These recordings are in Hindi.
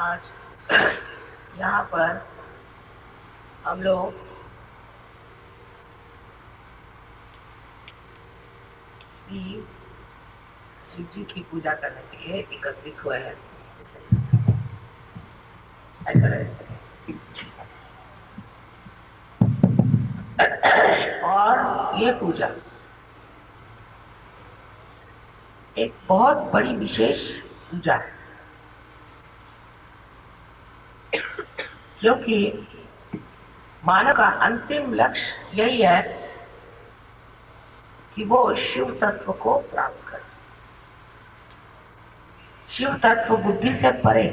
आज यहाँ पर हम लोग शिव जी की पूजा करने के लिए एकत्रित हुए हैं। और ये पूजा एक बहुत बड़ी विशेष पूजा है, क्योंकि मानव का अंतिम लक्ष्य यही है कि वो शिव तत्व को प्राप्त करे। शिव तत्व बुद्धि से परे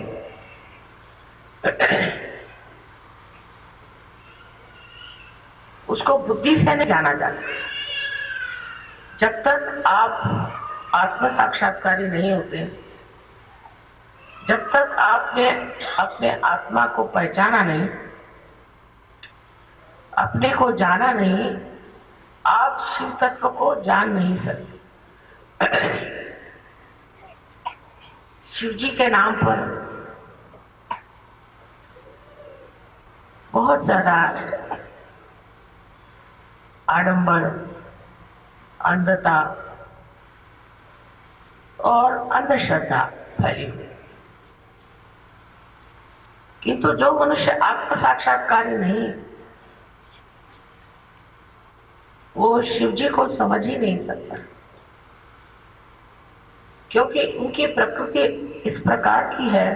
उसको बुद्धि से नहीं जाना जा सकता। जब तक आप आत्म साक्षात्कारी नहीं होते, जब तक आपने अपने आत्मा को पहचाना नहीं, अपने को जाना नहीं, आप शिव तत्व को जान नहीं सकते। शिव जी के नाम पर बहुत ज्यादा आडंबर, अंधता और अंधश्रद्धा फैली हुई। किंतु जो मनुष्य आत्म साक्षात्कारी नहीं, वो शिव जी को समझ ही नहीं सकता, क्योंकि उनकी प्रकृति इस प्रकार की है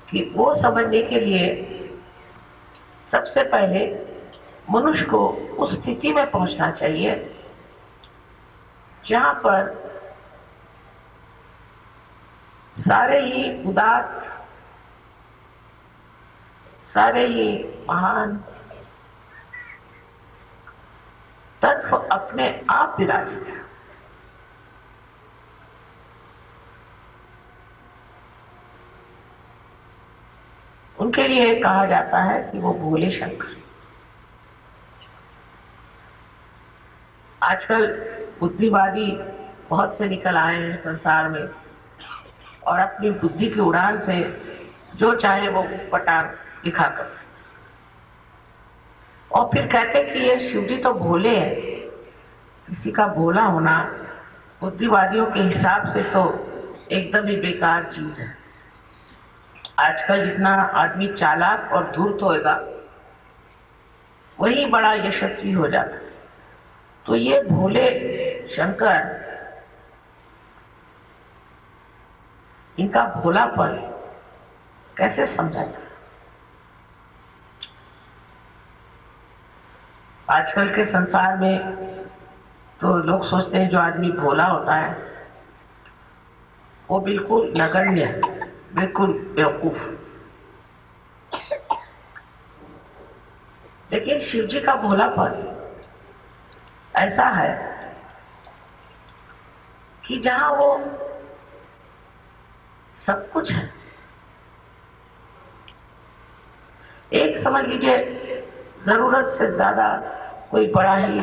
कि वो समझने के लिए सबसे पहले मनुष्य को उस स्थिति में पहुंचना चाहिए जहां पर सारे ही उदात्त, सारे ही महान तत्व अपने आप विराजित है। उनके लिए कहा जाता है कि वो भोले शंकर। आजकल बुद्धिवादी बहुत से निकल आए हैं संसार में और अपनी बुद्धि की उड़ान से जो चाहे वो पटार दिखाकर, और फिर कहते कि ये शिव जी तो भोले हैं। किसी का भोला होना बुद्धिवादियों के हिसाब से तो एकदम ही बेकार चीज है। आजकल जितना आदमी चालाक और धूर्त होएगा, वही बड़ा यशस्वी हो जाता। तो ये भोले शंकर, इनका भोलापन कैसे समझा जाए? आजकल के संसार में तो लोग सोचते हैं जो आदमी भोला होता है वो बिल्कुल नगण्य, बिल्कुल बेवकूफ। लेकिन शिव जी का भोलापन ऐसा है कि जहां वो सब कुछ है। एक समझ लीजिए, जरूरत से ज्यादा कोई बड़ा ही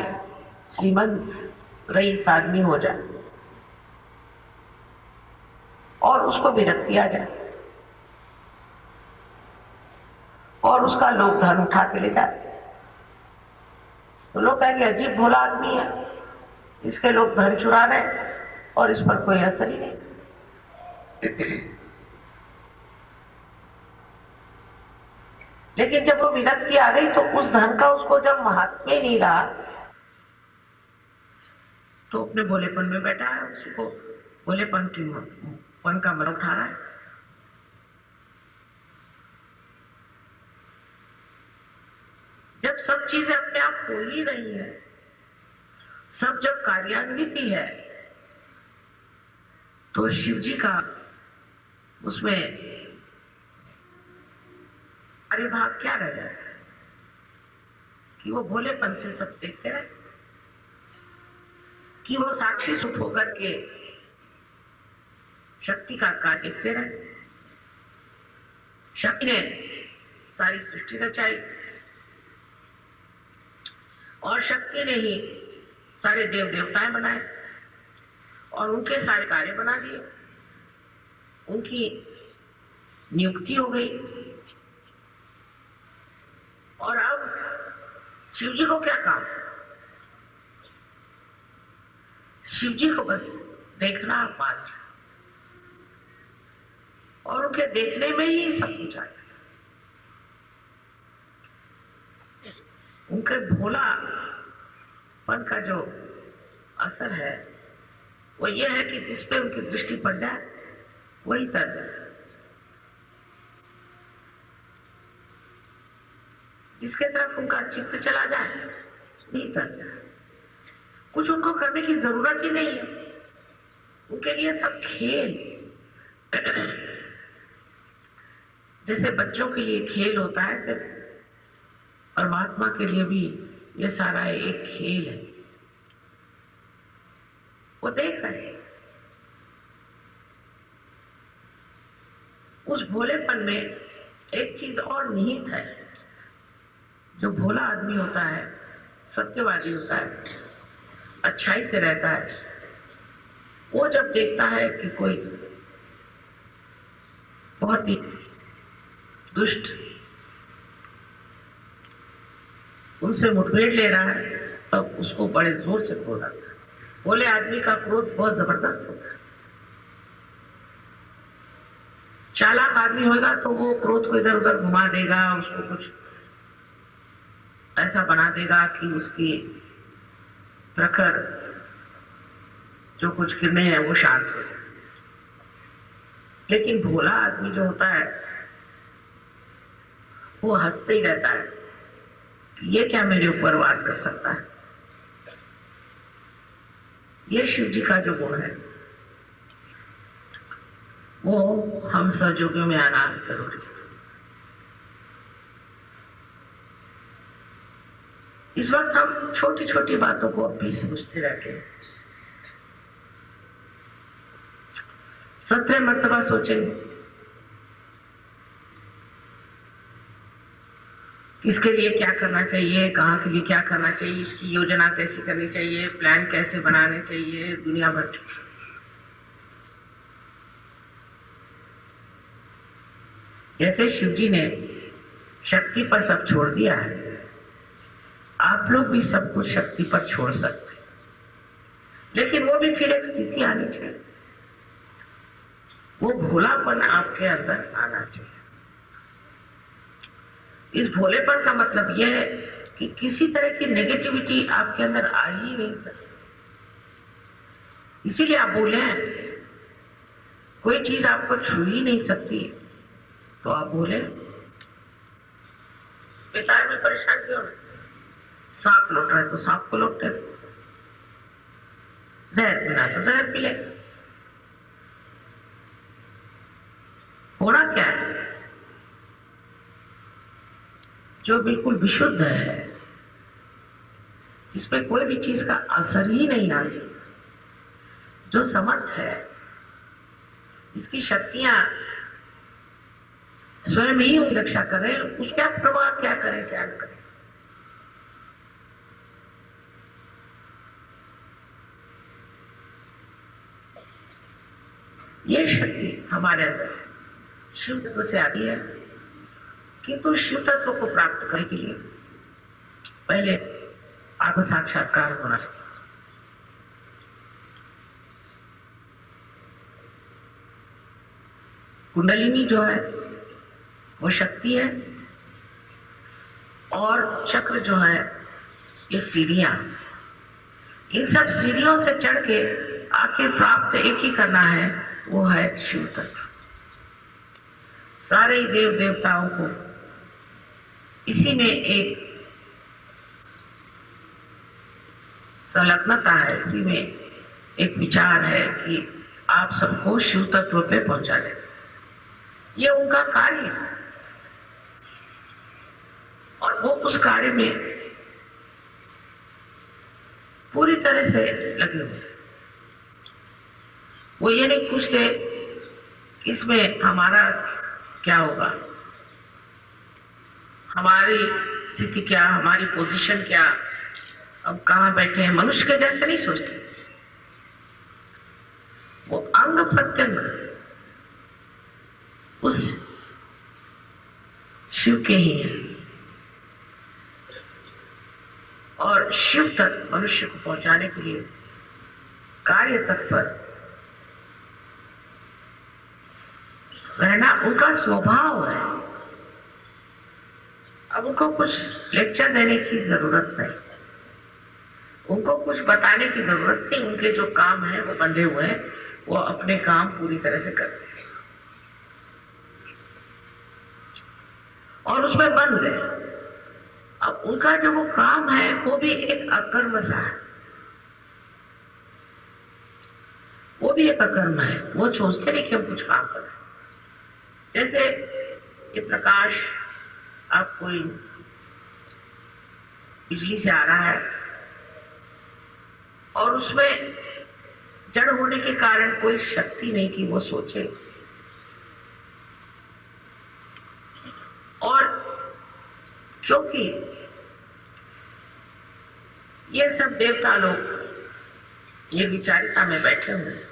श्रीमंत रईस आदमी हो जाए और उसको विरक्ति आ जाए और उसका लोग धन उठा के ले जाते, तो लोग कहेंगे अजीब भोला आदमी है, इसके लोग धन चुरा रहे और इस पर कोई असर ही नहीं। लेकिन जब वो विरक्ति आ गई तो उस धन का उसको जब महात्म्य ही नहीं रहा, तो अपने भोलेपन में बैठा है, उसी को भोलेपन का मन उठा रहा है। जब सब चीजें अपने आप हो ही रही है, सब जब कार्यान्वित ही है, तो शिव जी का उसमें कार्यभाग क्या रह जाता है कि वो भोलेपन से सब देखते रहे, कि वो साक्षी सुख होकर के शक्ति का कार्य देखते रहे। शक्ति ने सारी सृष्टि रचाई और शक्ति ने ही सारे देव देवताएं बनाए और उनके सारे कार्य बना दिए। उनकी नियुक्ति हो गई। और अब शिव जी को क्या काम? शिव जी को बस देखना मात्र, और उनके देखने में ही सब कुछ आ जाए। उनके भोलापन का जो असर है वो ये है कि जिस पे उनकी दृष्टि पड़ जाए वही तर जाए। जिसके तरफ उनका चित्त चला जाए नहीं तर जाए। कुछ उनको करने की जरूरत ही नहीं है, उनके लिए सब खेल। जैसे बच्चों के लिए खेल होता है, ऐसे परमात्मा के लिए भी ये सारा एक खेल है। वो देख रहे हैं। उस भोलेपन में एक चीज और निहित है। जो भोला आदमी होता है, सत्यवादी होता है, अच्छाई से रहता है, वो जब देखता है कि कोई बहुत ही दुष्ट उनसे मुठभेड़ ले रहा है, तब उसको बड़े जोर से क्रोध आता है। भोले आदमी का क्रोध बहुत जबरदस्त होता है। चालाक आदमी होगा तो वो क्रोध को इधर उधर घुमा देगा, उसको कुछ ऐसा बना देगा कि उसकी प्रखर जो कुछ किरणें हैं वो शांत हो जाए। लेकिन भोला आदमी जो होता है वो हंसते ही रहता है कि ये क्या मेरे ऊपर वार कर सकता है। ये शिव जी का जो गुण है वो हम सहयोगियों में आना जरूरी है। इस वक्त हम छोटी छोटी बातों को अब भी सोचते रहते हैं। 17 मरतबा सोचेंगे किसके लिए क्या करना चाहिए, कहाँ के लिए क्या करना चाहिए, इसकी योजना कैसे करनी चाहिए, प्लान कैसे बनाने चाहिए, दुनिया भर की। जैसे शिव जी ने शक्ति पर सब छोड़ दिया है, आप लोग भी सब कुछ शक्ति पर छोड़ सकते हैं। लेकिन वो भी फिर एक स्थिति आनी चाहिए, वो भोलापन आपके अंदर आना चाहिए। इस भोलेपन का मतलब यह है कि किसी तरह की नेगेटिविटी आपके अंदर आ ही नहीं सकती। इसीलिए आप बोले हैं कोई चीज आपको छू ही नहीं सकती, तो आप बोले पिता में परेशान क्यों है? सांप लौट रहा है तो सांप को लौटते, जहर पीना तो जहर पी ले। होना क्या है? जो बिल्कुल विशुद्ध है, इसमें कोई भी चीज का असर ही नहीं आ सकता, जो समर्थ है, इसकी शक्तियां स्वयं ही रक्षा करें, उसका प्रभाव क्या करें क्या न करें। ये शक्ति हमारे अंदर शिव तत्व से आती है। किंतु शिव तत्व को प्राप्त करने के लिए पहले आत्म साक्षात्कार होना चाहिए। कुंडलिनी जो है वो शक्ति है, और चक्र जो है ये सीढ़ियां। इन सब सीढ़ियों से चढ़ के आखिर प्राप्त एक ही करना है, वो है शिव तत्व। सारे देव देवताओं को इसी में एक संलग्नता है, इसी में एक विचार है कि आप सबको शिव तत्व पे पहुंचा दे। ये उनका कार्य है और वो उस कार्य में पूरी तरह से लगे हुए। वो ये नहीं पूछते कि इसमें हमारा क्या होगा, हमारी स्थिति क्या, हमारी पोजीशन क्या, अब कहाँ बैठे हैं। मनुष्य के जैसे नहीं सोचते, वो अंग प्रत्यंग उस शिव के ही हैं और शिव तक मनुष्य को पहुंचाने के लिए कार्य तत्पर रहना उनका स्वभाव है। अब उनको कुछ लेक्चर देने की जरूरत नहीं, उनको कुछ बताने की जरूरत नहीं। उनके जो काम है वो बंधे हुए हैं, वो अपने काम पूरी तरह से करते हैं और उसमें बंद गए। अब उनका जो वो काम है वो भी एक अकर्म सा है, वो भी एक अकर्म है। वो सोचते नहीं कि हम कुछ काम कर रहे हैं। जैसे ये प्रकाश आप कोई बिजली से आ रहा है और उसमें जड़ होने के कारण कोई शक्ति नहीं कि वो सोचे, और क्योंकि ये सब देवता लोग ये विचारिता में बैठे हुए हैं,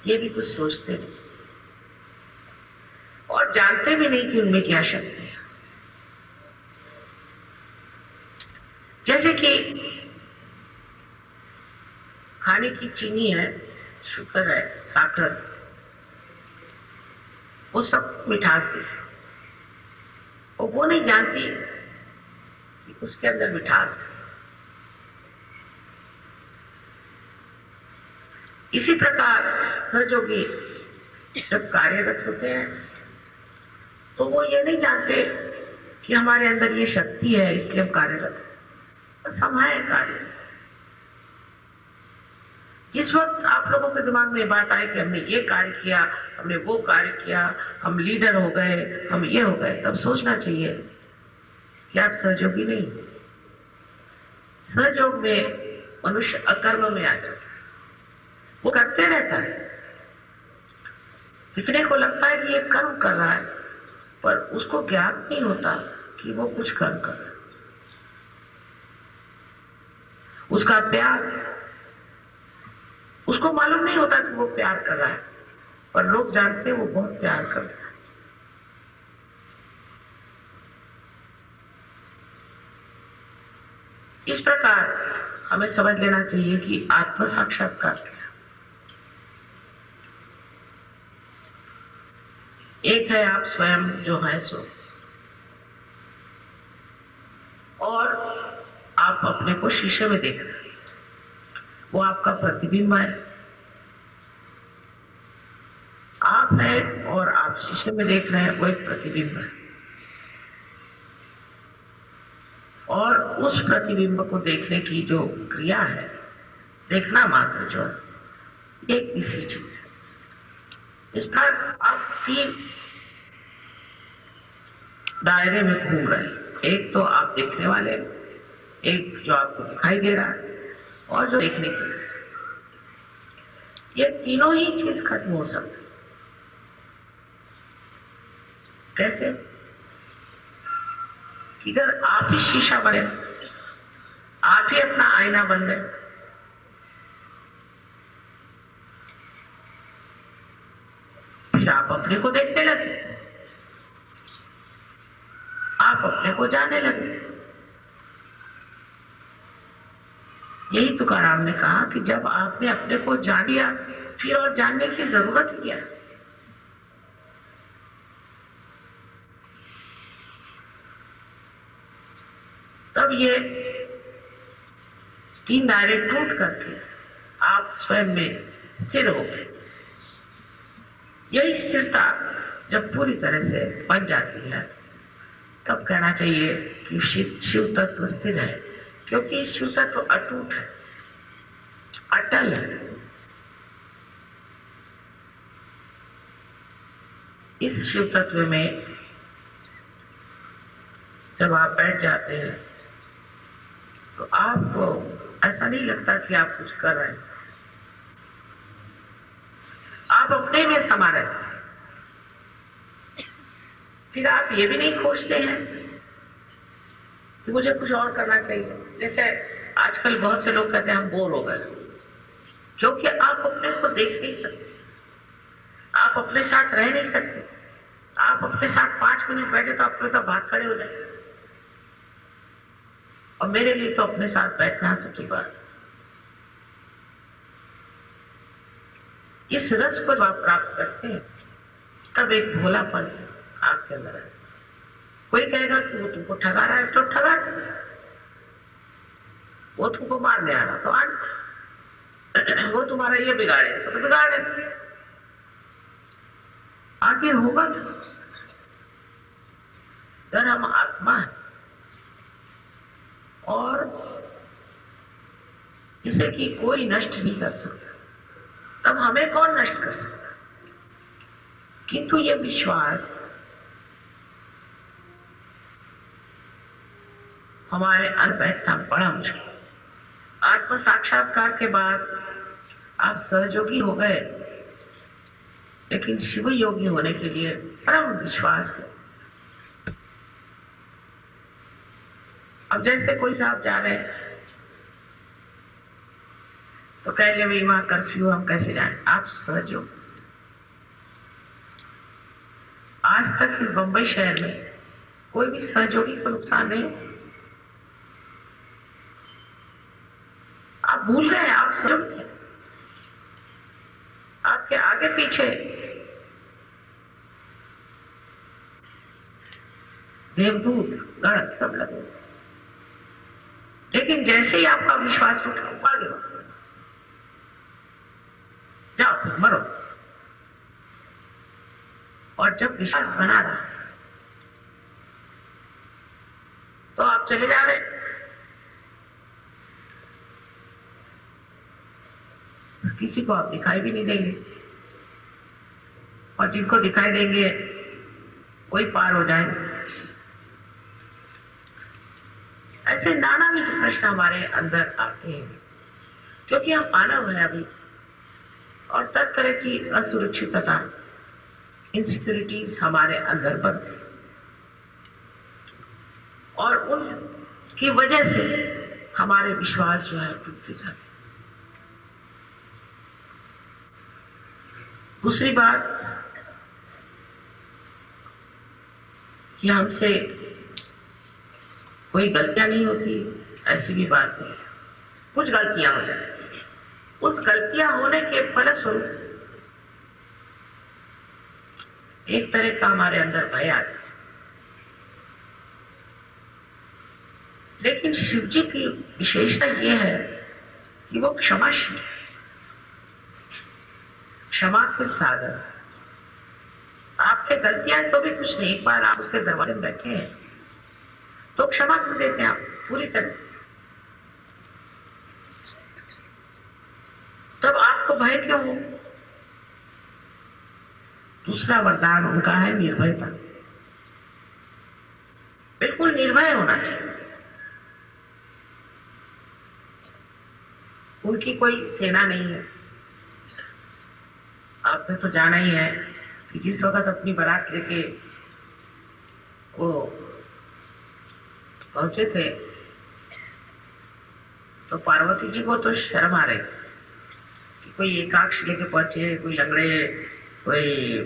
ये भी कुछ सोचते नहीं और जानते भी नहीं कि उनमें क्या शक्ति है। जैसे कि खाने की चीनी है, शुगर है, साकर, वो सब मिठास देती, और वो नहीं जानती कि उसके अंदर मिठास है। इसी प्रकार सहयोगी जब कार्यरत होते हैं तो वो ये नहीं जानते कि हमारे अंदर ये शक्ति है इसलिए हम कार्यरत हैं, बस हम हैं कार्य। जिस वक्त आप लोगों के दिमाग में बात आए कि हमने ये कार्य किया, हमने वो कार्य किया, हम लीडर हो गए, हम ये हो गए, तब सोचना चाहिए कि आप सहयोगी नहीं। सहयोग में मनुष्य अकर्म में आ जाता है, वो करते रहता है, दिखने को लगता है कि ये कर्म कर रहा है, पर उसको ज्ञान नहीं होता कि वो कुछ कर्म कर रहा है। उसका प्यार, उसको मालूम नहीं होता कि वो प्यार कर रहा है, पर लोग जानते हैं वो बहुत प्यार कर रहा है। इस प्रकार हमें समझ लेना चाहिए कि आत्म साक्षात्कार क्या। एक है आप स्वयं जो है सो, और आप अपने को शीशे में देख रहे हैं, वो आपका प्रतिबिंब है। आप हैं और आप शीशे में देख रहे हैं, वो एक प्रतिबिंब है, और उस प्रतिबिंब को देखने की जो क्रिया है, देखना मात्र जो है, ये किसी चीज है। इस पर आप तीन दायरे में घूम रहे हैं। एक तो आप देखने वाले, एक जो आपको दिखाई दे रहा है, और जो देखने के लिए। ये तीनों ही चीज खत्म हो सकती। कैसे? इधर आप ही शीशा बने, आप ही अपना आईना बन गए। फिर आप अपने को देखने लगे, आप अपने को जाने लगे। यही तुकाराम ने कहा कि जब आपने अपने को जान लिया, फिर और जानने की जरूरत क्या है। तब ये तीन दायरे टूट करके आप स्वयं में स्थिर हो गए। यही स्थिरता जब पूरी तरह से बन जाती है, तब कहना चाहिए कि शिव तत्व स्थिर है, क्योंकि शिव तत्व अटूट है, अटल है। इस शिव तत्व में जब आप बैठ जाते हैं तो आपको ऐसा नहीं लगता कि आप कुछ कर रहे हैं, आप अपने में समा रहते हैं। फिर आप ये भी नहीं खोजते हैं कि मुझे कुछ और करना चाहिए। जैसे आजकल बहुत से लोग कहते हैं हम बोर हो गए, क्योंकि आप अपने को देख नहीं सकते। आप अपने साथ रह नहीं सकते। आप अपने साथ 5 मिनट बैठे तो आपके तो भाग खड़े हो जाए। और मेरे लिए तो अपने साथ बैठना सच्ची बात। इस रस को जब आप प्राप्त करते हैं तब एक भोलापन आपके अंदर है। कोई कहेगा कि वो तुमको ठगा रहा है तो ठगा, वो तुमको मारने आ रहा तो आ, वो तुम्हारा ये बिगाड़े तो बिगाड़े, आगे होगा। अगर हम आत्मा है और जिसे कि कोई नष्ट नहीं कर सकता, तब हमें कौन नष्ट कर सकता। किंतु ये विश्वास हमारे अंदर बैठना बड़ा मुश्किल। आत्म साक्षात्कार के बाद आप सहयोगी हो गए, लेकिन शिव योगी होने के लिए परम विश्वास है। अब जैसे कोई साहब जा रहे हैं तो कहेंगे भाई वहां कर्फ्यू, हम कैसे जाएं। आप सहयोग। आज तक इस बंबई शहर में कोई भी सहयोगी को नुकसान नहीं। आप भूल गए, आप सहयोगी। आपके आगे पीछे देवदूत गण सब लगे, लेकिन जैसे ही आपका विश्वास टूटा, आगे जाओ मरो। और जब विश्वास बना रहा तो आप चले जा रहे। किसी को आप दिखाई भी नहीं देंगे, और जिनको दिखाई देंगे वही पार हो जाएंगे। ऐसे नाना भी प्रश्न हमारे अंदर आते हैं, क्योंकि हम मानव है अभी, और तरह तरह की असुरक्षितता, इनसिक्योरिटीज हमारे अंदर बनती, और उनकी वजह से हमारे विश्वास जो है टूटते जाते। दूसरी बात कि हमसे कोई गलतियां नहीं होती, ऐसी भी बात नहीं। कुछ गलतियां हो जाती, उस गलतियां होने के फलस्वरूप एक तरह का हमारे अंदर भय आता। लेकिन शिव जी की विशेषता यह है कि वो क्षमाशील है, क्षमा के सागर। आपके गलतियां तो भी कुछ नहीं, एक बार आप उसके दरवाजे में बैठे हैं तो क्षमा कर देते हैं आप पूरी तरह से। तब आपको भय क्यों हो? दूसरा वरदान उनका है निर्भयता। बिल्कुल निर्भय होना चाहिए। उनकी कोई सेना नहीं है। आपने तो जाना ही है कि जिस वक्त अपनी बारात लेके वो पहुंचे थे तो पार्वती जी को तो शर्म आ रही कि कोई एकाक्ष लेके पहुंचे, कोई लंगड़े, कोई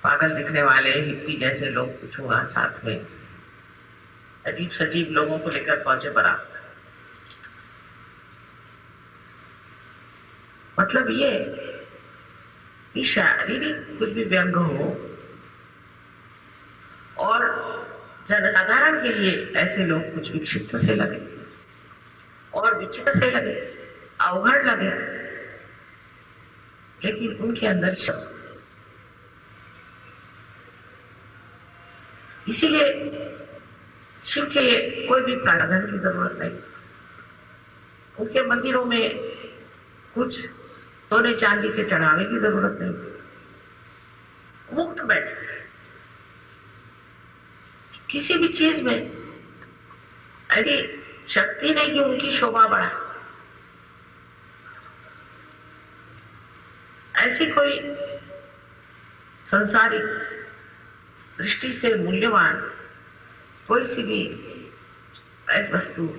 पागल दिखने वाले हिप्पी जैसे लोग कुछ हुआ साथ में, अजीब सजीब लोगों को लेकर पहुंचे बारात। मतलब ये कि शारीरिक कुछ भी व्यंग हो और जनसाधारण के लिए ऐसे लोग कुछ विक्षिप्त से लगे और विचित्र से लगे, अवघड़ लगे, लेकिन उनके अंदर शब्द। इसीलिए शिव के कोई भी प्रार्थना की जरूरत नहीं। उनके मंदिरों में कुछ सोने चांदी के चढ़ावे की जरूरत नहीं। मुक्त बैठे, किसी भी चीज में ऐसी शक्ति नहीं कि उनकी शोभा बढ़ा। ऐसी कोई संसारिक दृष्टि से मूल्यवान कोई सी भी ऐसी वस्तु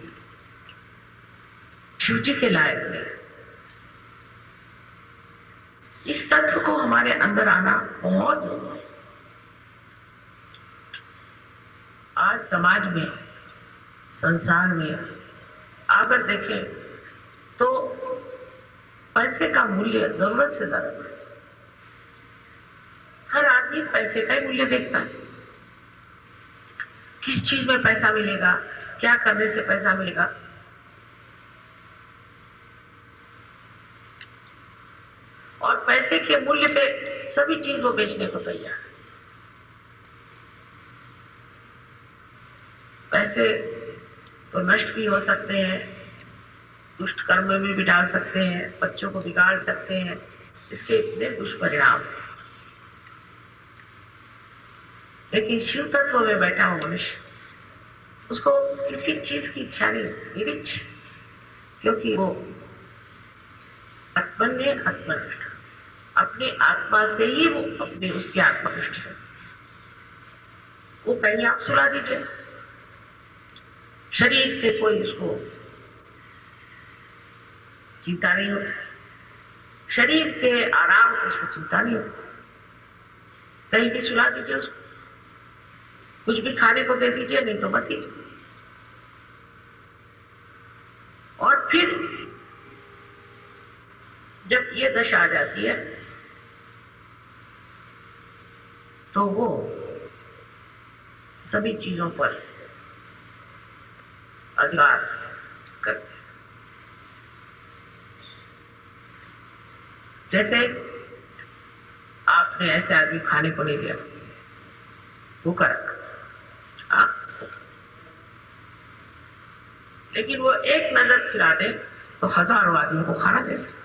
शिव जी के लायक नहीं। इस तत्व को हमारे अंदर आना बहुत जरूरी है। आज समाज में, संसार में अगर देखें तो पैसे का मूल्य जरूरत से ज्यादा है। हर आदमी पैसे का ही मूल्य देखता है। किस चीज में पैसा मिलेगा, क्या करने से पैसा मिलेगा। और पैसे के मूल्य पे सभी चीज को बेचने को तैयार है। पैसे तो नष्ट भी हो सकते हैं, दुष्ट कर्म में भी डाल सकते हैं, बच्चों को बिगाड़ सकते हैं। इसके इतने दुष्परिणाम। लेकिन शिव तत्व में बैठा हुआ मनुष्य, उसको किसी चीज की इच्छा नहीं, निरीक्ष, क्योंकि वो आत्मन्य आत्मनिष्ठ, अपनी आत्मा से ही वो अपनी उसकी आत्मा तुष्ट है। वो कहीं आप सुला दीजिए, शरीर के कोई उसको चिंता नहीं होती, शरीर के आराम की उसको चिंता नहीं होती। कहीं भी सुला दीजिए उसको, कुछ भी खाने को दे दीजिए, नहीं तो मत दीजिए। और फिर जब ये दशा आ जाती है तो वो सभी चीजों पर अधिकार करते। जैसे आपने ऐसे आदमी खाने को नहीं दिया, भूखा रखा, लेकिन वो एक नजर फिरा दे तो हजारों आदमियों को खाना दे सकते।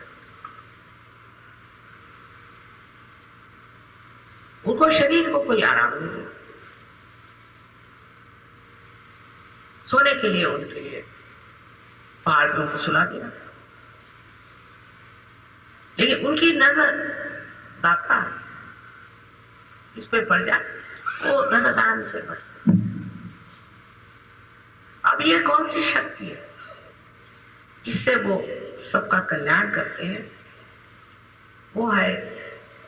उनको शरीर को कोई आराम नहीं है। सोने के लिए उनके लिए पहाड़ पे उनको सुला दिया, लेकिन उनकी नजर दाता जिस पे पड़ जाए वो नजरदान से पड़। अब ये कौन सी शक्ति है जिससे वो सबका कल्याण करते हैं? वो है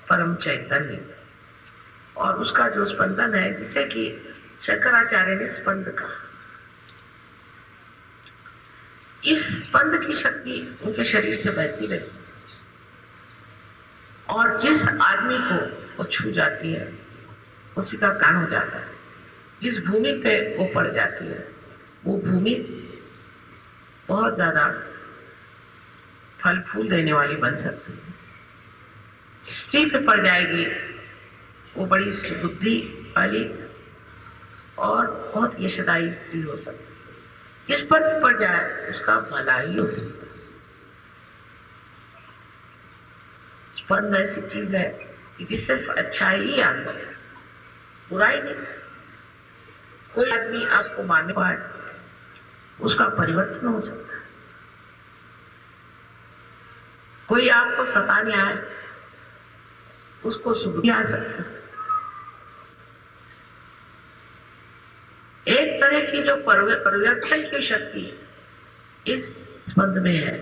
परम चैतन्य, और उसका जो स्पंदन है, जिसे कि शंकराचार्य ने स्पंद कहा। इस स्पंद की शक्ति उनके शरीर से बहती रहती, और जिस आदमी को वो छू जाती है उसी का कान हो जाता है। जिस भूमि पे वो पड़ जाती है वो भूमि बहुत ज्यादा फल फूल देने वाली बन सकती है। स्त्री पे पड़ जाएगी वो बड़ी सुबुद्धि वाली और बहुत यशदायी स्त्री हो सकती है। जिस पर भी पड़ जाए उसका भला ही हो सकता है। स्पंद ऐसी चीज है कि जिससे अच्छाई ही आ सकता है, बुराई नहीं। कोई आदमी आपको मारने पाए उसका परिवर्तन हो सकता है। कोई आपको सताने आए उसको सुबुद्धि आ सकती है। एक तरह की जो परिवर्तन की शक्ति इस स्पंद में है,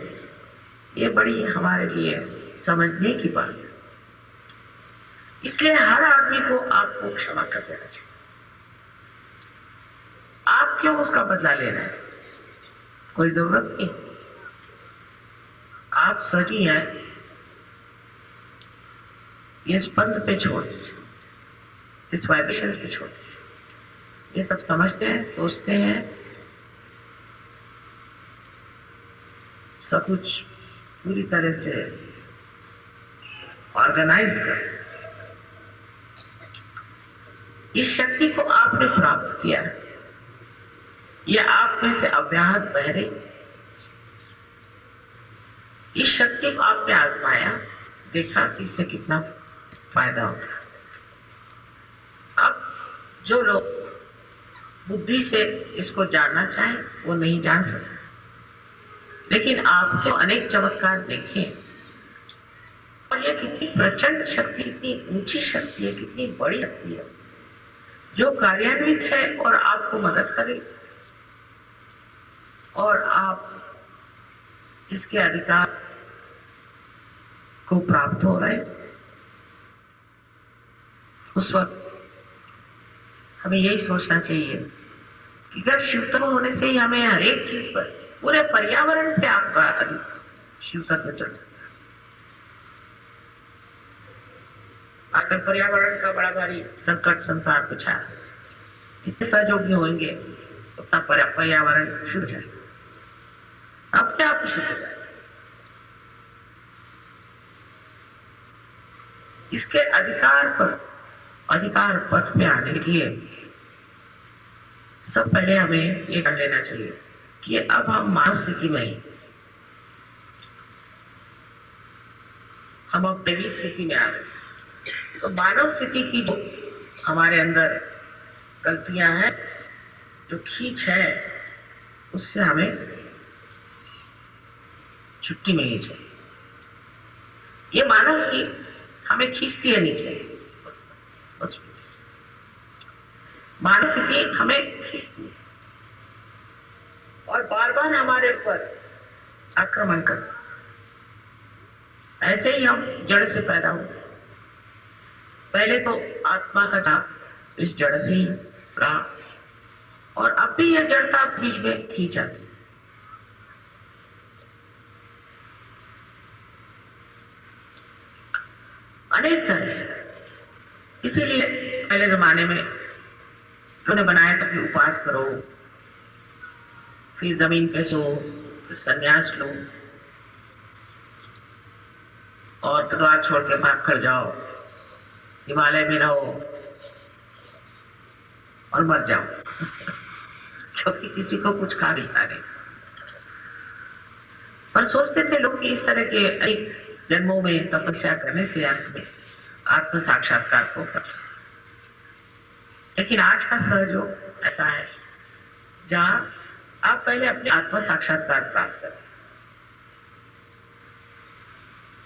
ये बड़ी हमारे लिए समझने की बात है। इसलिए हर आदमी को आपको क्षमा कर देना चाहिए। आप क्यों उसका बदला ले रहे हैं? कोई जरूरत नहीं। आप सही हैं, ये स्पंद पे छोड़ दीजिए, इस वाइब्रेशंस पे छोड़ दीजिए। ये सब समझते हैं, सोचते हैं, सब कुछ पूरी तरह से ऑर्गेनाइज कर। इस शक्ति को आपने प्राप्त किया है, यह आप में से अव्याहत बह रही। इस शक्ति को आपने आजमाया, देखा कि इससे कितना फायदा होगा। अब जो लोग बुद्धि से इसको जानना चाहे वो नहीं जान सकते, लेकिन आपको अनेक चमत्कार देखे, और ये कितनी प्रचंड शक्ति, कितनी ऊंची शक्ति है, कितनी बड़ी शक्ति है जो कार्यान्वित है और आपको मदद करे, और आप इसके अधिकार को प्राप्त हो रहे हैं। उस वक्त हमें यही सोचना चाहिए कि अगर शिव तत्व होने से ही हमें हर एक चीज पर, पूरे पर्यावरण पे आपका शिव तत्व चल सकता है। आजकल पर्यावरण का बड़ा भारी संकट संसार पे छाया है। जितने सहयोगी होंगे उतना पर्यावरण शुद्ध जाएगा, अपने आप शुद्ध हो जाएगा। इसके अधिकार पथ पे आने के लिए सब पहले हमें ये कर लेना चाहिए कि अब हम मानव स्थिति में ही, हम अब दैवी स्थिति में आ गए। तो मानव स्थिति की जो हमारे अंदर गलतियां हैं, जो खींच है, उससे हमें छुट्टी मिलनी चाहिए। ये मानव स्थिति हमें खींचती है नीचे, बस मानव स्थिति हमें खींचती है और बार बार हमारे ऊपर आक्रमण करती। ऐसे ही हम जड़ से पैदा हुए। पहले तो आत्मा का था, इस जड़ से ही रहा और अब भी यह जड़ता बीच में खींचा। अनेक तरह से। इसीलिए पहले जमाने में उन्होंने बनाया था कि उपवास करो, फिर जमीन पे सो, फिर संन्यास लो और द्वार छोड़ के भाग कर जाओ, हिमालय में रहो और मर जाओ क्योंकि किसी को कुछ खा मिलता नहीं। पर सोचते थे लोग कि इस तरह के अनेक जन्मों में तपस्या करने से अंत में आत्म साक्षात्कार होगा। लेकिन आज का सहयोग ऐसा है जहां आप पहले अपने आत्म साक्षात्कार प्राप्त करें।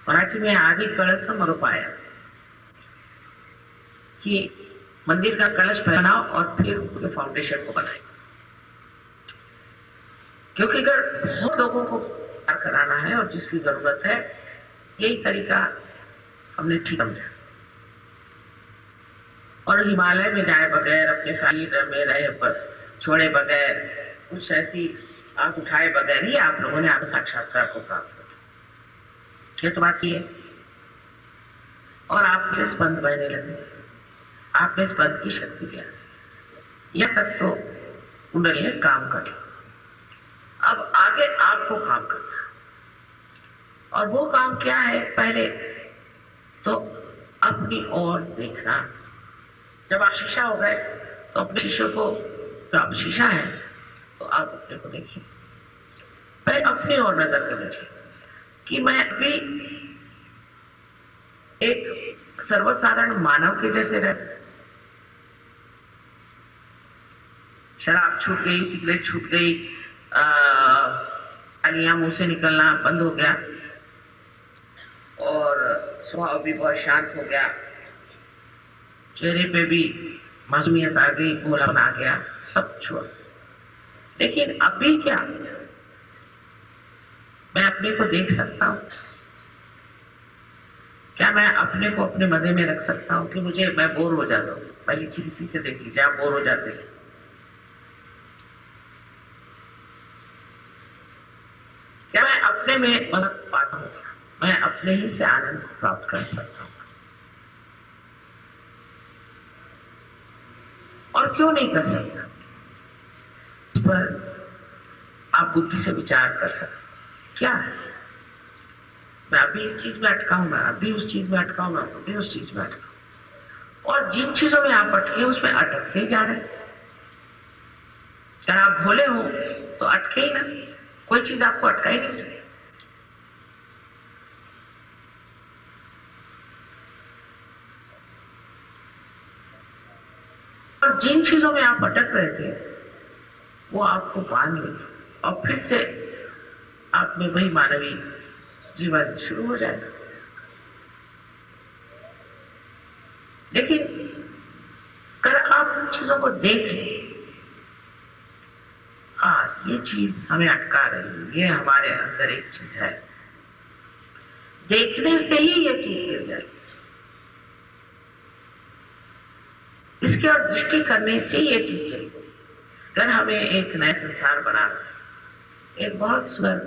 मराठी में आदि कलश पाया कि मंदिर का कलश बनाओ और फिर उसके फाउंडेशन को बनाए, क्योंकि अगर बहुत लोगों को कराना है और जिसकी जरूरत है, यही तरीका हमने ठीक समझा। और हिमालय में जाए बगैर, अपने शरीर में रहे पर छोड़े बगैर, कुछ ऐसी आंख उठाए बगैर ही आप लोगों ने आप साक्षात्कार को प्राप्त किया। ये तो बात है। और आपसे स्पंद बहने लगे, आपने स्पंद की शक्ति दिया, यह तक तो कुंडली ने काम कर। अब आगे आपको काम करना, और वो काम क्या है? पहले तो अपनी ओर देखना। जब आप शीशा हो गए तो अपने शीशे को, तो आप शीशा है तो आप अपने को देखिए। पहले अपनी ओर नजर कर लीजिए कि मैं अभी एक सर्वसाधारण मानव के जैसे रह, शराब छूट गई, सिगरेट छूट गई, गालियां मुंह से निकलना बंद हो गया और स्वभाव भी बहुत शांत हो गया, चेहरे पे भी मासूमियत आ गई, भोलापन आ गया, सब छोड़। लेकिन अभी क्या मैं अपने को देख सकता हूं? क्या मैं अपने को अपने मजे में रख सकता हूं कि मैं बोर हो जाता हूं? पहली चीज इसी से देख लीजिए, आप बोर हो जाते हैं। क्या मैं अपने में मदद पाता हूं? मैं अपने ही से आनंद प्राप्त कर सकता हूं? और क्यों नहीं कर सकता? इस पर आप बुद्धि से विचार कर सकते। क्या है? मैं अभी इस चीज में अटका हूं, मैं अभी उस चीज में अटका हूं, मैं अभी उस चीज में अटका हूं। और जिन चीजों में आप अटके उसमें अटकते ही जा रहे। अगर आप भोले हो तो अटके ही ना, कोई चीज आपको अटका ही नहीं सकती। और जिन चीजों में आप अटक रहे थे वो आपको बांध ले और फिर से आप में वही मानवीय जीवन शुरू हो जाएगा। लेकिन अगर आप उन चीजों को देख लें, हाँ ये चीज हमें अटका रही है, ये हमारे अंदर एक चीज है, देखने से ही ये चीज गिर जाएगी। इसकी ओर दृष्टि करने से ये चीज चली। अगर हमें एक नया संसार बनाना, एक बहुत सुंदर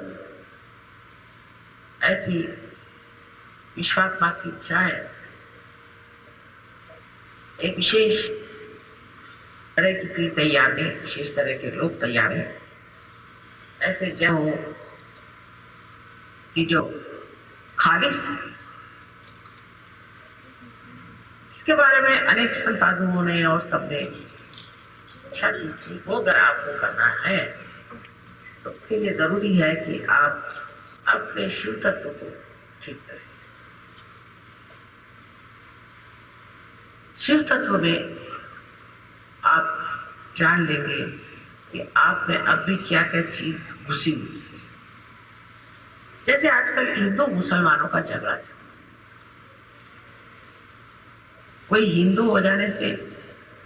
ऐसी विश्वात्मा की इच्छा है, एक विशेष तरह की तैयारी, विशेष तरह के लोग तैयार हैं, ऐसे जो कि जो खालिश, इसके बारे में अनेक संसाधनों ने और सबने इच्छा की थी। वो अगर आपको करना है तो फिर ये जरूरी है कि आप अपने शिव तत्व को ठीक करें। शिव तत्व में आप जान लेंगे कि आप में अब भी क्या क्या चीज घुसी हुई। जैसे आजकल हिंदू मुसलमानों का झगड़ा था, कोई हिंदू हो जाने से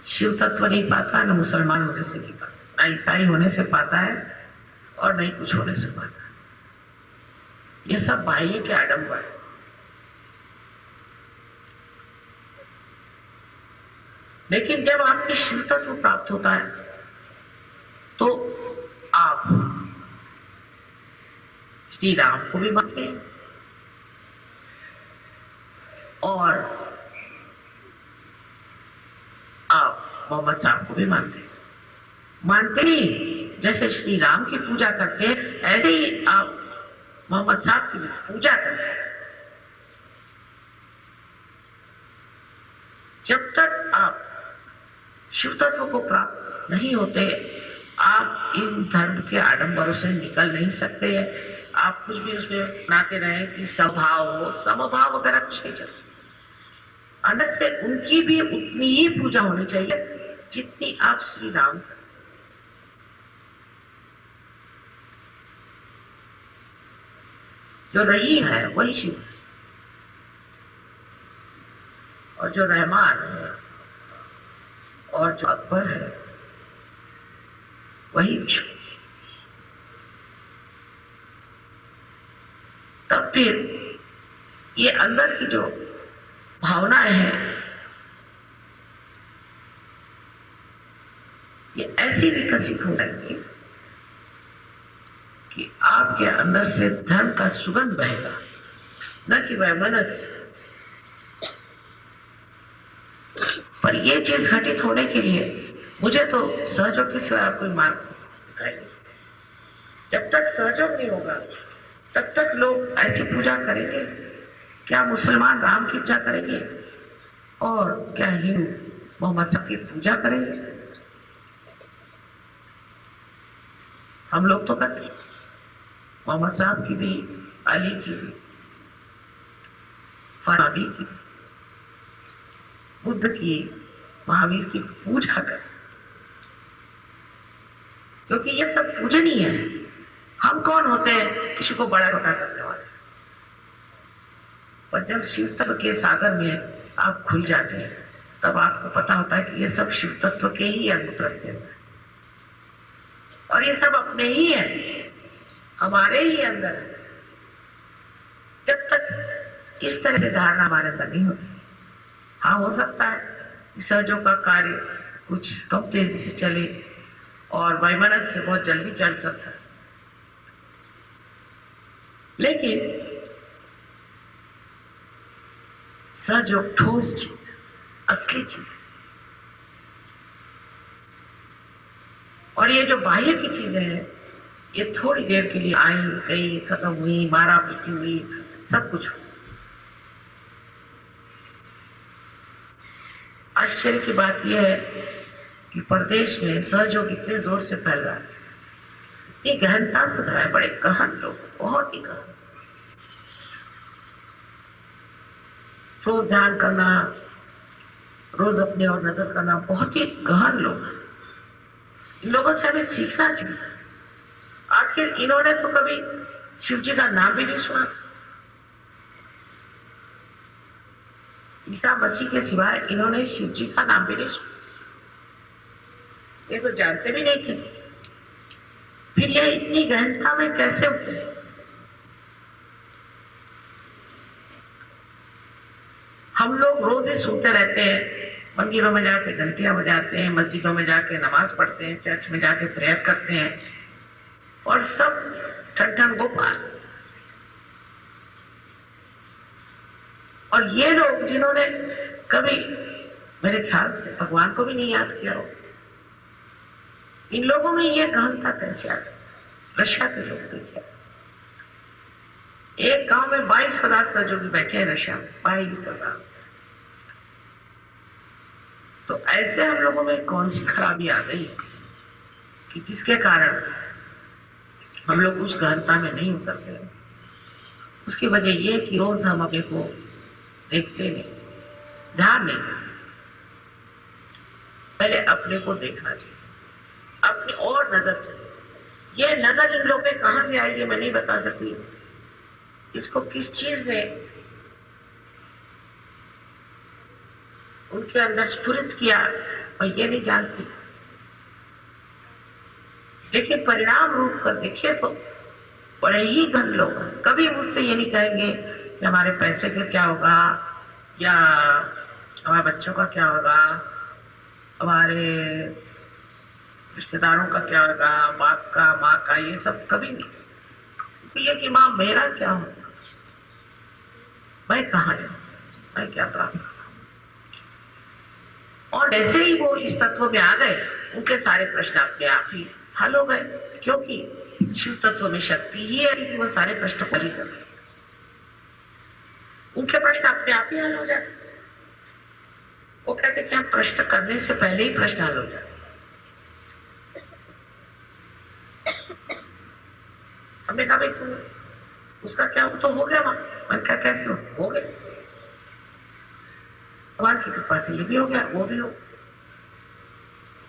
शिव तत्व नहीं पाता, न मुसलमान होने से नहीं पाता, न ईसाई होने से पाता है और नहीं कुछ होने से पाता है। ये सब बाह्य के आडंबर है। लेकिन जब आपके शिव तत्व प्राप्त होता है तो आप श्री राम को भी मानते हैं और आप मोहम्मद साहब को भी मानते हैं। मानते ही जैसे श्री राम की पूजा करते हैं, ऐसे ही आप मोहम्मद साहब की पूजा करते हैं। जब तक आप शिव तत्व को प्राप्त नहीं होते, आप इन धर्म के आडंबरों से निकल नहीं सकते हैं। आप कुछ भी उसमें बनाते रहे कि स्वभाव हो, समभाव वगैरह कुछ नहीं चलता। अंदर से उनकी भी उतनी ही पूजा होनी चाहिए जितनी आप श्री राम करें। जो रहीम है वही शिव है और जो रहमान है और जो अकबर है वही विष्णु। तब फिर ये अंदर की जो भावनाएं हैं ये ऐसी विकसित हो जाएंगी कि आपके अंदर से धर्म का सुगंध बहेगा, न कि वैमनस्य। पर ये चीज घटित होने के लिए मुझे तो सहयोग के सिवाय कोई मार्ग दिखाई नहीं। जब तक सहयोग नहीं होगा तब तक लोग ऐसी पूजा करेंगे। क्या मुसलमान राम की पूजा करेंगे और क्या हिंदू मोहम्मद साहब की पूजा करेंगे? हम लोग तो करते, मोहम्मद साहब की भी, अली की भी, फराबी की, बुद्ध की, महावीर की पूजा कर, क्योंकि ये सब पूजनीय है। हम कौन होते हैं किसी को बड़ा छोटा करने वाले? पर जब शिव तत्व के सागर में आप खुल जाते हैं तब आपको पता होता है कि ये सब शिव तत्व के ही अंग प्रत्यय है और ये सब अपने ही है, हमारे ही अंदर है। जब तक इस तरह से धारणा हमारे अंदर नहीं होती, हाँ हो सकता है कि सहयोग का कार्य कुछ कम तेजी से चले और वैमनस्य से बहुत जल्दी चल सकता है, लेकिन सहयोग ठोस चीज, असली चीज है। और ये जो बाह्य की चीजें हैं ये थोड़ी देर के लिए आई गई, खत्म हुई, मारा पीटी हुई, सब कुछ। आश्चर्य की बात यह है कि प्रदेश में सहयोग इतने जोर से फैल रहा है, ये गहनता से है, बड़े गहन लोग, बहुत ही गहन। रोज ध्यान करना, रोज अपने और नजर करना, बहुत ही गहन लोग हैं। इन लोगों से हमें सीखना चाहिए। आखिर इन्होंने तो कभी शिव जी का नाम भी नहीं सुना। ईसा मसीह के सिवाय इन्होंने शिव जी का नाम भी नहीं सुना, ये तो जानते भी नहीं थे। फिर ये इतनी गहनता में कैसे उतरे? हम लोग रोज ही सुनते रहते हैं मंदिरों में जाके घंटियां बजाते हैं, मस्जिदों में जाके नमाज पढ़ते हैं, चर्च में जाके प्रेयर करते हैं, और सब ठन ठन गोपाल। और ये लोग जिन्होंने कभी मेरे ख्याल से भगवान को भी नहीं याद किया हो, इन लोगों में ये गहनता कैसे आ गई? रशिया के लोग देखिए, एक गांव में 22,000 सहयोगी बैठे हैं रशिया में, 22,000। तो ऐसे हम लोगों में कौन सी खराबी आ गई कि जिसके कारण हम लोग उस गहनता में नहीं उतरते? उसकी वजह ये कि रोज हम अपने को देखते नहीं, ध्यान नहीं देते। पहले अपने को देखना चाहिए, अपनी और नजर चाहिए। ये नजर इन लोगों में कहां से आई है मैं नहीं बता सकती, इसको किस चीज ने उनके अंदर स्फुरित किया मैं ये नहीं जानती, लेकिन परिणाम रूप कर देखिए तो बड़े ही धन लोग कभी मुझसे ये नहीं कहेंगे कि हमारे पैसे का क्या होगा, या हमारे बच्चों का क्या होगा, हमारे रिश्तेदारों का क्या होगा, बाप का माँ का, ये सब कभी नहीं। ये कि माँ मेरा क्या होगा, मैं कहाँ जाऊँ, मैं क्या प्राप्त करूँ। और जैसे ही वो इस तत्व में आ गए, उनके सारे प्रश्न अपने आप ही हल हो गए, क्योंकि शिव तत्व में शक्ति ही है कि वो सारे प्रश्न पूरी कर, उनके प्रश्न अपने आप ही हल हो जाते। वो कहते कि हम प्रश्न करने से पहले ही प्रश्न हल हो जाते। हमने कहा भाई तू उसका क्या तो हो गया, मैंने कहा कैसे हो गया, भगवान की कृपा से ये भी हो गया, वो भी हो।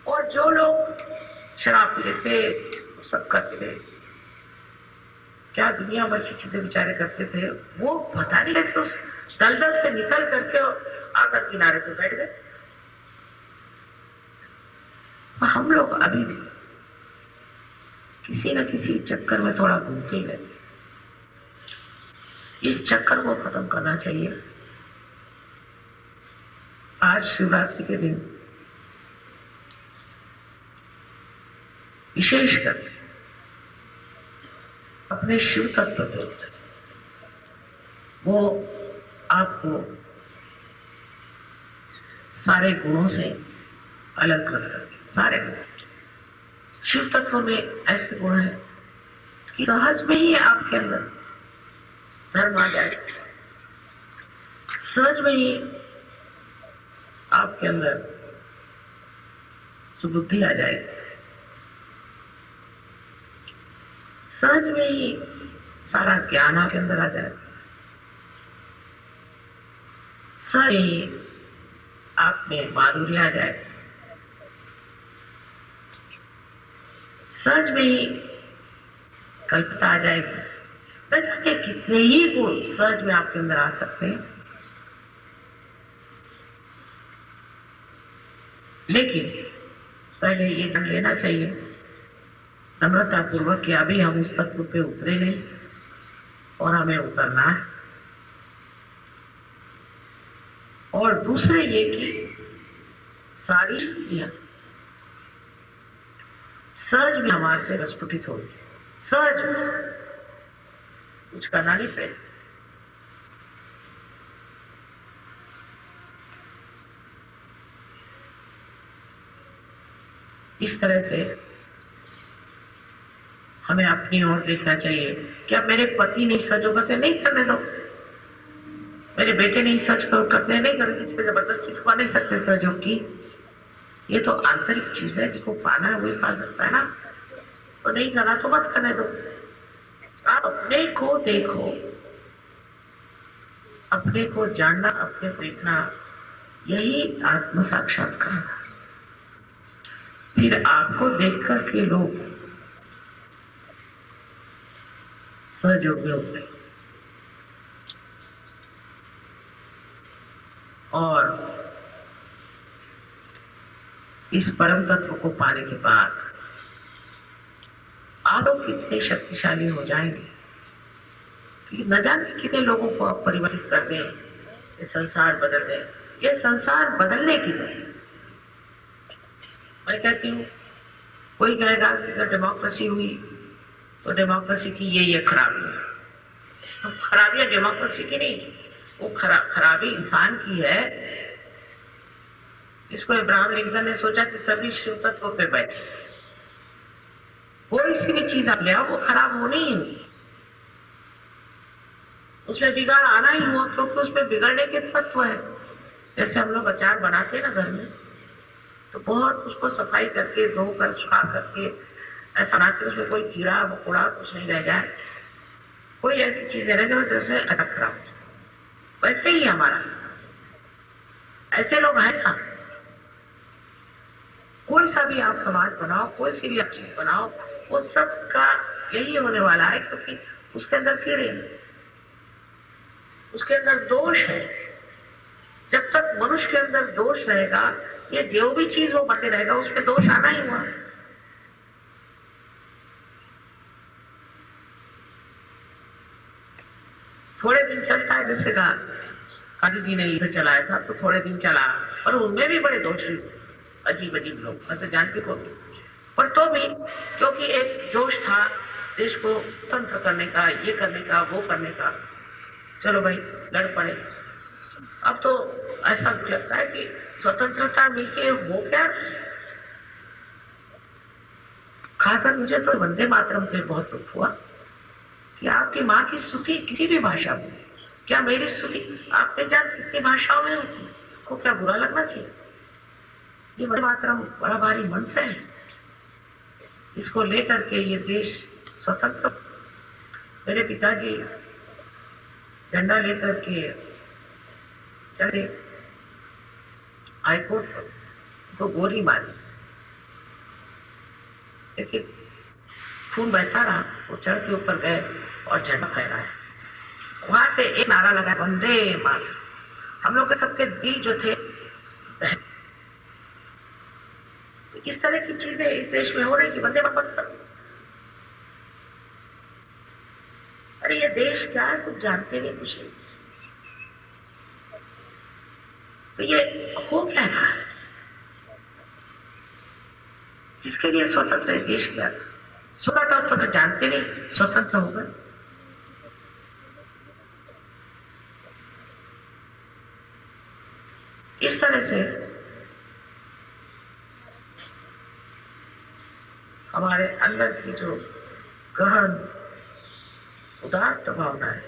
और जो लोग शराब पीते थे, सब करते थे, क्या दुनिया भर की चीजें बेचारे करते थे, वो पता नहीं कैसे उस दलदल से निकल करके आकर किनारे पे बैठ गए। हम लोग अभी भी किसी न किसी चक्कर में थोड़ा घूमते ही रहते। इस चक्कर को खत्म करना चाहिए। आज शिवरात्रि के दिन विशेष करके अपने शिव तत्व को वो आपको सारे गुणों से अलग कर, सारे शिव तत्व में ऐसे गुण है कि सहज में ही आपके अंदर धर्म आ जाए, सहज में ही आपके अंदर सुबुद्धि आ जाएगी, सहज में ही सारा ज्ञान आपके अंदर आ जाएगा, सहज ही आप में माधुर्य आ जाएगा, सहज में ही कल्पता आ जाएगी। न जाने कितने ही गुण सहज में आपके अंदर आ सकते हैं, लेकिन पहले ये जान लेना चाहिए नम्रता पूर्वक कि अभी हम उस तत्व पे उतरे नहीं और हमें उतरना है। और दूसरे ये कि सारी सहज में हमारे से प्रस्फुटित होगी, सहज कुछ करना नहीं पड़ेगा। इस तरह से हमें अपनी ओर देखना चाहिए। क्या मेरे पति नहीं सच होगा नहीं करने दो, मेरे बेटे नहीं सच करते नहीं करते, किसी पे जबरदस्ती छुपा नहीं सकते सहयोग की। ये तो आंतरिक चीज है, जिसको पाना है वही पा सकता है ना, तो नहीं करना तो मत करने दो। आप अपने को देखो, अपने को जानना, अपने को देखना, यही आत्म साक्षात्कार। फिर आपको देख करके लोग सहयोग में उतरे और इस परम तत्व को पाने के बाद आप लोग कितने शक्तिशाली हो जाएंगे कि न जाने कितने लोगों को आप परिवर्तित कर दें, ये संसार बदल दें, ये संसार बदलने की तरह। मैं कहती हूँ, कोई कहेगा कि अगर डेमोक्रेसी हुई तो डेमोक्रेसी की ये खराबी है। तो खराबियां डेमोक्रेसी की नहीं, वो खराबी इंसान की है। इसको इब्राहिम लिंकन ने सोचा कि सभी शिव तत्वों पे बैठे, कोई सी भी चीज आप ले आओ वो खराब होनी ही नहीं, उसमें बिगाड़ आना ही हुआ, क्योंकि उसमें बिगड़ने के तत्व है। जैसे हम लोग अचार बनाते हैं ना घर में, तो बहुत उसको सफाई करके धोकर सुखा करके ऐसा बनाते, उसमें कोई कीड़ा मकोड़ा कुछ नहीं रह जाए, कोई ऐसी चीज नहीं रह जाए जैसे अटक रहा हो। वैसे ही हमारा, ऐसे लोग हैं ना। कोई सा भी आप समाज बनाओ, कोई सी भी आप चीज बनाओ, वो सब का यही होने वाला है, क्योंकि उसके अंदर कीड़े, उसके अंदर दोष है। जब तक मनुष्य के अंदर दोष रहेगा, ये जो भी चीज वो बनते रहेगा उसमें दोष आना ही हुआ। थोड़े दिन चलता है, जैसे गांधी जी ने युद्ध चलाया था तो थोड़े दिन चला, और उनमें भी बड़े दोषी अजीब अजीब लोग, मैं तो जानती को, पर तो भी क्योंकि एक जोश था देश को स्वतंत्र करने का, ये करने का, वो करने का, चलो भाई लड़ पड़े। अब तो ऐसा लगता है कि स्वतंत्रता मिलके वो क्या। खासकर मुझे तो वंदे मातरम पे बहुत दुख हुआ कि आपकी माँ की स्तुति किसी भी भाषा में, क्या मेरी स्तुति आपने जान कितनी भाषाओं में होती, को क्या बुरा लगना चाहिए? ये वंदे मातरम बड़ा भारी मंत्र है, इसको लेकर के ये देश स्वतंत्र। मेरे पिताजी झंडा लेकर के चले हाईकोर्ट पर, तो गोली मारी, लेकिन खून बहता रहा, वो चढ़ के ऊपर गए और झंडा फहराया। वहां से एक नारा लगा, वंदे मातरम। हम लोग के सबके दिल जो थे, इस तरह की चीजें इस देश में हो रही कि वंदे मातरम। अरे ये देश क्या है, कुछ जानते नहीं, कुछ नहीं। तो ये हो क्या रहा है? इसके लिए स्वतंत्र देश किया था, स्वतंत्र तो जानते नहीं, स्वतंत्र हो गए। इस तरह से हमारे अंदर की जो गहन उदात्त भावना है,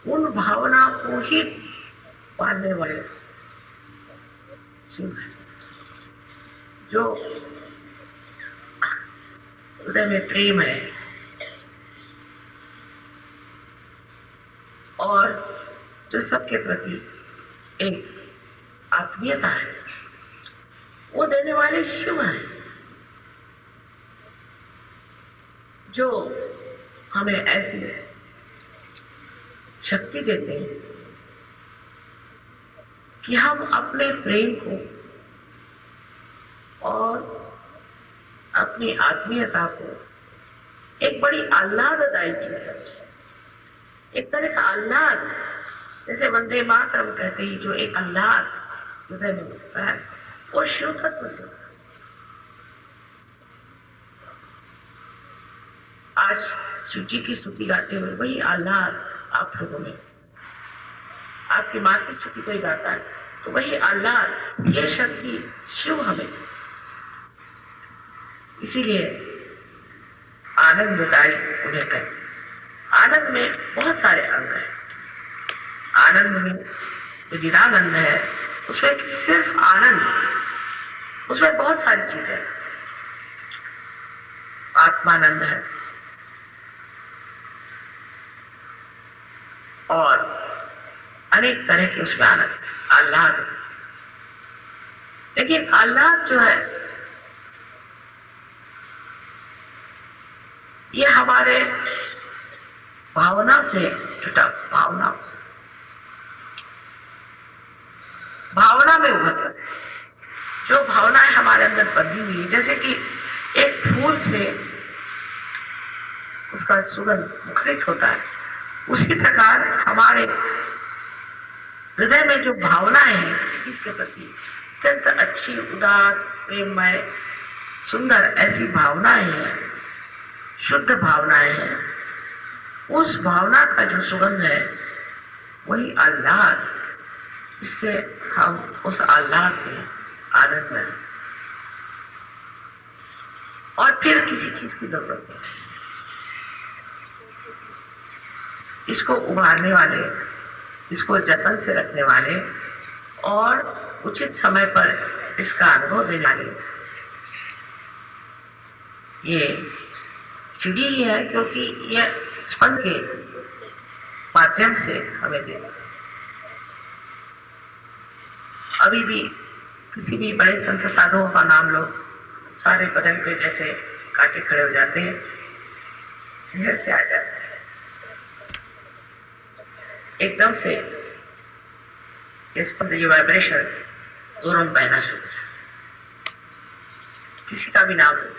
उन भावना को ही पालने वाले शिव है, जो हृदय में प्रेम है और जो सबके प्रति एक आत्मीयता है, वो देने वाले शिव हैं, जो हमें ऐसी शक्ति देते हैं कि हम अपने प्रेम को और अपनी आत्मीयता को एक बड़ी आह्लाददायी चीज समझे, एक तरह का आह्लाद, जैसे वंदे मातरम कहते ही जो एक आह्लाद हृदय में होता है, वो शिव तत्व से। आज शिव जी की स्तुति गाते हुए वही आह्लाद आप लोगों में, आपकी माँ की स्तुति कोई गाता है तो वही आह्लाद, ये शक्ति शिव हमें। इसीलिए आनंददायी उन्हें कहें। आनंद में बहुत सारे अंग हैं। आनंद में जो निरानंद है, उसमें सिर्फ आनंद, उसमें बहुत सारी चीजें हैं। आत्मानंद है और अनेक तरह के उसमें आनंद, आह्लाद। लेकिन आह्लाद जो है, ये हमारे भावना से जुटा, भावनाओं से, भावना में उभरता है। जो भावनाएं हमारे अंदर बंधी हुई है, जैसे कि एक फूल से उसका सुगंध मुखरित होता है, उसी प्रकार हमारे हृदय में जो भावनाएं हैं किसी चीज के प्रति अत्यंत अच्छी, उदार, प्रेममय, सुंदर ऐसी भावनाएं हैं, शुद्ध भावनाएं हैं, उस भावना का जो सुगंध है वही आह्लाद, जिससे हम उस आह्लाद में आनंद में और फिर किसी चीज की जरूरत नहीं। इसको उभारने वाले, इसको जतन से रखने वाले और उचित समय पर इसका अनुभव देने वाले ये चिड़ी ही है, क्योंकि यह स्पंद के माध्यम से हमें दे। अभी भी किसी भी बड़े संत साधुओं का नाम लो, सारे बदन पे जैसे कांटे खड़े हो जाते हैं, शहर से आ जाते हैं, एकदम से स्पंद ये वाइब्रेशंस जोरों में बहना शुरू, किसी का भी नाम लो।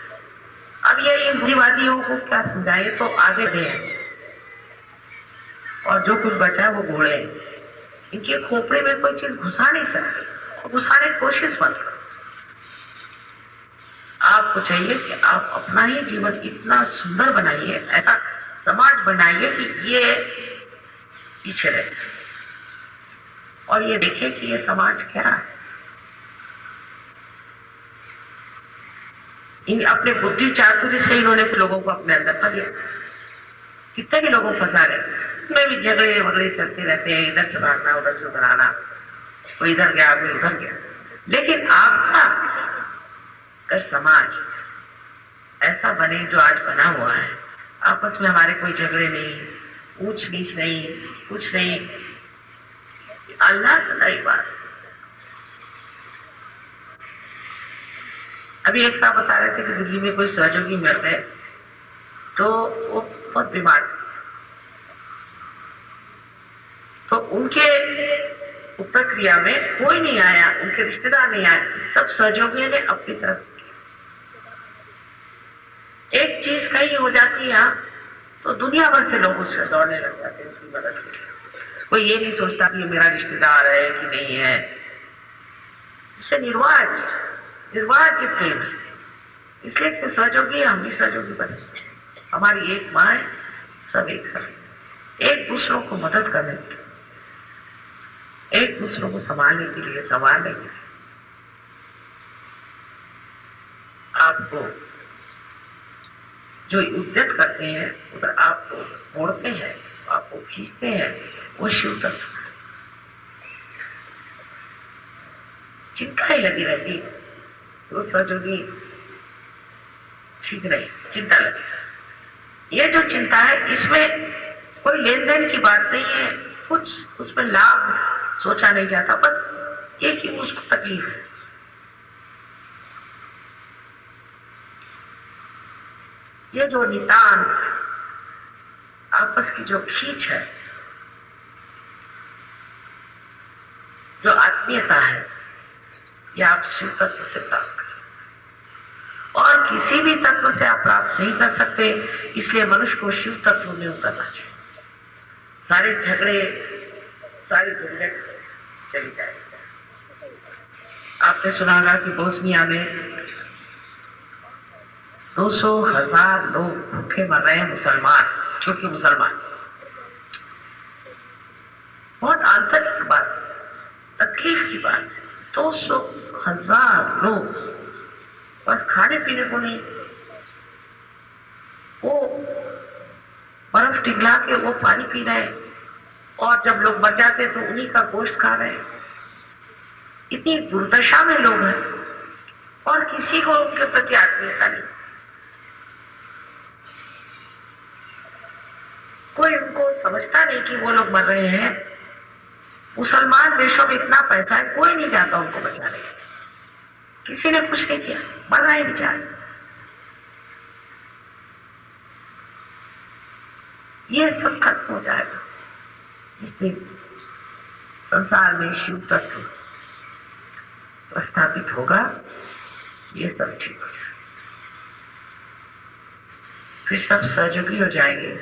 अब ये इन बुद्धिवादियों को क्या समझाए, तो आगे बढ़े हैं और जो कुछ बचा है वो घोड़े, इनके खोपड़े में कोई चीज घुसा नहीं सकती, घुसाने की कोशिश मत करो। आपको चाहिए कि आप अपना ही जीवन इतना सुंदर बनाइए, ऐसा समाज बनाइए कि ये पीछे रहे और ये देखे कि ये समाज क्या है। इन अपने बुद्धि चातुर्य से इन्होंने लोगों को अपने अंदर फंसा, कितने भी लोगों को फंसा रहे, में भी झगड़े वगड़े चलते रहते हैं, इधर से भागना उधर से उधर आना, कोई इधर गया कोई उधर गया। लेकिन आपका अगर समाज ऐसा बने जो आज बना हुआ है, आपस में हमारे कोई झगड़े नहीं, ऊंच नीच नहीं, कुछ नहीं, अल्लाह की बात। अभी एक साहब बता रहे थे कि दिल्ली में कोई सहयोगी मिल गए तो वो बहुत बीमार, तो उनके प्रक्रिया में कोई नहीं आया, उनके रिश्तेदार नहीं आए, सब सहयोगियों ने अपनी तरफ से किया। एक चीज कहीं हो जाती है तो दुनिया भर से लोग उससे दौड़ने लग जाते हैं उसकी मदद के लिए। कोई ये नहीं सोचता कि ये मेरा रिश्तेदार है कि नहीं है, इससे निर्वाज्य प्रेम है। इसलिए कि सहयोगी, हम भी सहयोगी, बस हमारी एक माँ है, सब एक साथ, एक दूसरों को मदद करने के लिए, एक दूसरों को संभालने के लिए, संवारने के लिए। आपको जो उद्यत करते हैं, उधर आपको मोड़ते हैं, आपको खींचते हैं, वो शिव तत्व। चिंता ही लगी रहती तो सहयोगी ठीक नहीं, चिंता लगी। ये जो चिंता है इसमें कोई लेन देन की बात नहीं है, कुछ उसमें लाभ सोचा नहीं जाता, बस ये कि उसको तकलीफ है। ये जो नितांत आपस की जो खींच है, जो आत्मीयता है, ये आप शिव तत्व से प्राप्त कर सकते और किसी भी तत्व से आप प्राप्त नहीं कर सकते। इसलिए मनुष्य को शिव तत्व में उतरना चाहिए। सारे झगड़े, सारी झंझट चली जाएगी। आपने सुना होगा कि बोस्निया में 200,000 लोग भूखे मर रहे हैं, मुसलमान, क्योंकि मुसलमान। बहुत आंतरिक बात, तकलीफ की बात है। 200,000 लोग बस खाने पीने को नहीं, वो बर्फ पिघला के वो पानी पी रहे हैं और जब लोग मर जाते तो उन्हीं का गोश्त खा रहे हैं। इतनी दुर्दशा में लोग हैं और किसी को उनके प्रति आत्मीयता नहीं। कोई उनको समझता नहीं कि वो लोग मर रहे हैं। मुसलमान देशों में इतना पैसा है, कोई नहीं जाता उनको बचाने, किसी ने कुछ नहीं किया, मर रहे हैं बेचारे। ये सब खत्म हो जाएगा जिस दिन संसार में शिव तत्व स्थापित होगा, ये सब ठीक हो जाएगा। फिर सब सहयोगी हो जाएंगे,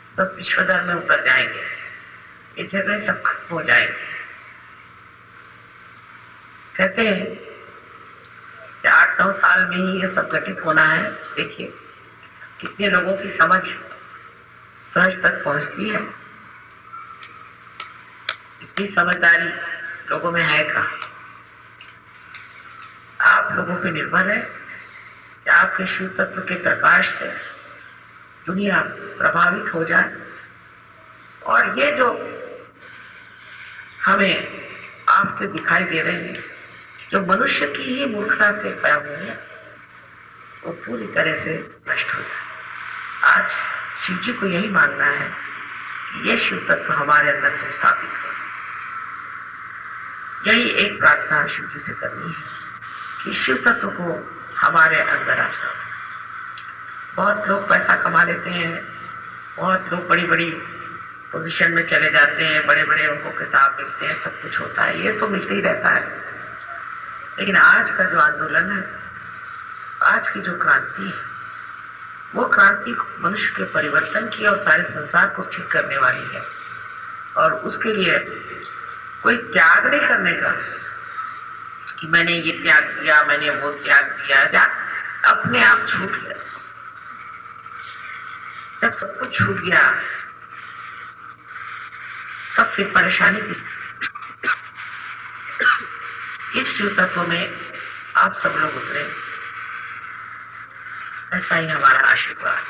सब विश्व धर्म में उतर जाएंगे। ये जगह सब खत्म हो जाएगी। कहते हैं कि 8-9 साल में ही ये सब घटित होना है। देखिए कितने लोगों की समझ सहज तक पहुंचती है, इतनी समझदारी लोगों में है का। आप लोगों पे निर्भर है कि आपके शिव तत्व के प्रकाश से दुनिया प्रभावित हो जाए और ये जो हमें आपके दिखाई दे रहे हैं, जो मनुष्य की ही मूर्खता से पैदा हुई है, वो पूरी तरह से नष्ट हो जाए। आज शिव जी को यही मानना है कि ये शिव तत्व हमारे अंदर स्थापित हो। यही एक प्रार्थना शिव जी से करनी है कि शिव तत्व को हमारे अंदर आप सब। बहुत लोग पैसा कमा लेते हैं, बहुत लोग बड़ी बड़ी पोजीशन में चले जाते हैं, बड़े बड़े उनको किताब मिलते हैं, सब कुछ होता है, ये तो मिलते ही रहता है। लेकिन आज का जो आंदोलन है, आज की जो क्रांति है, वो क्रांति मनुष्य के परिवर्तन की और सारे संसार को ठीक करने वाली है। और उसके लिए कोई त्याग नहीं करने का कि मैंने ये त्याग किया, मैंने वो त्याग किया, या अपने आप छूट गया। जब सब कुछ छूट गया तब फिर परेशानी की। इस शिव तत्व में आप सब लोग उतरे, ऐसा ही हमारा आशीर्वाद।